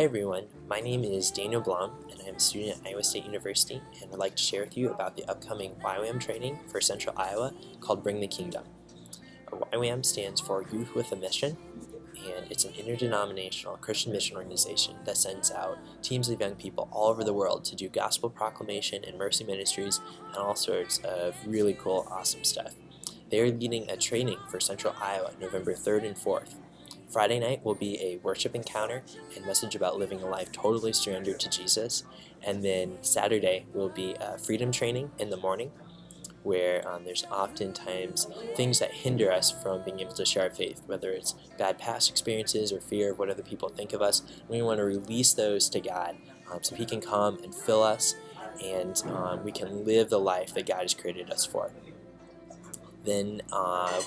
everyone, my name is Daniel Blum, and I'm a student at Iowa State University, and I'd like to share with you about the upcoming YWAM training for Central Iowa called Bring the Kingdom. YWAM stands for Youth with a Mission, and it's an interdenominational Christian mission organization that sends out teams of young people all over the world to do gospel proclamation and mercy ministries and all sorts of really cool, awesome stuff. They're leading a training for Central Iowa November 3rd and 4th. Friday night will be a worship encounter and message about living a life totally surrendered to Jesus. And then Saturday will be a freedom training in the morning, where there's oftentimes things that hinder us from being able to share our faith, whether it's bad past experiences or fear of what other people think of us. We want to release those to God so He can come and fill us, and we can live the life that God has created us for. Then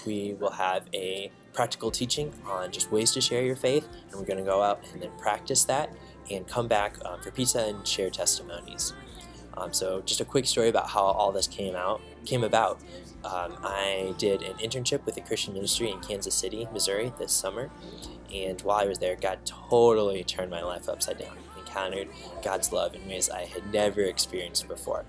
we will have a practical teaching on just ways to share your faith, and we're going to go out and then practice that and come back for pizza and share testimonies. So just a quick story about how all this came about. I did an internship with a Christian ministry in Kansas City, Missouri this summer, and while I was there, God totally turned my life upside down. I encountered God's love in ways I had never experienced before.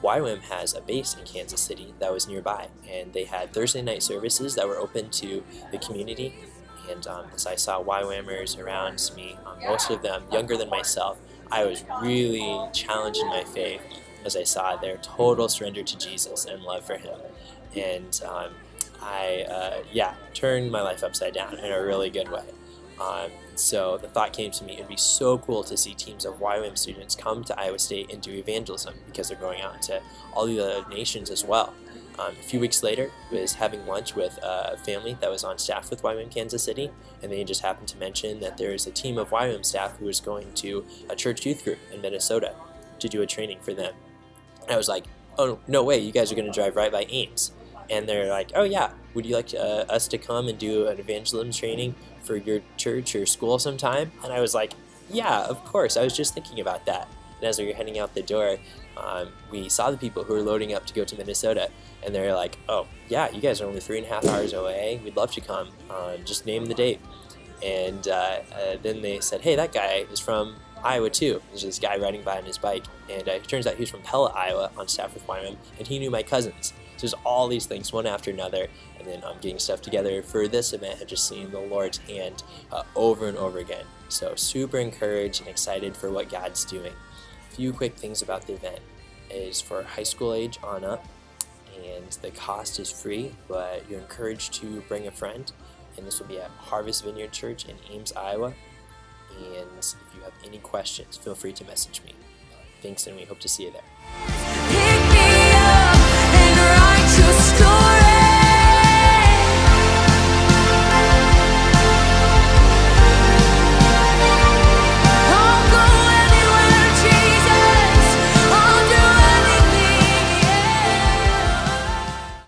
YWAM has a base in Kansas City that was nearby, and they had Thursday night services that were open to the community. And as I saw YWAMers around me, most of them younger than myself, I was really challenged in my faith as I saw their total surrender to Jesus and love for Him. And I turned my life upside down in a really good way. So the thought came to me, it'd be so cool to see teams of YWAM students come to Iowa State and do evangelism, because they're going out to all the other nations as well. A few weeks later, I was having lunch with a family that was on staff with YWAM Kansas City, and they just happened to mention that there's a team of YWAM staff who was going to a church youth group in Minnesota to do a training for them. And I was like, oh, no way, you guys are going to drive right by Ames. And they're like, oh yeah, would you like us to come and do an evangelism training for your church or school sometime? And I was like, yeah, of course, I was just thinking about that. And as we were heading out the door, we saw the people who were loading up to go to Minnesota, and they're like, oh yeah, you guys are only 3.5 hours away, we'd love to come, just name the date. And then they said, hey, that guy is from Iowa too. There's this guy riding by on his bike, and it turns out he was from Pella, Iowa, on staff with YWAM, and he knew my cousins. So there's all these things, one after another, and then getting stuff together for this event and just seeing the Lord's hand over and over again. So super encouraged and excited for what God's doing. A few quick things about the event is for high school age on up, and the cost is free, but you're encouraged to bring a friend, and this will be at Harvest Vineyard Church in Ames, Iowa. And if you have any questions, feel free to message me. Thanks, and we hope to see you there.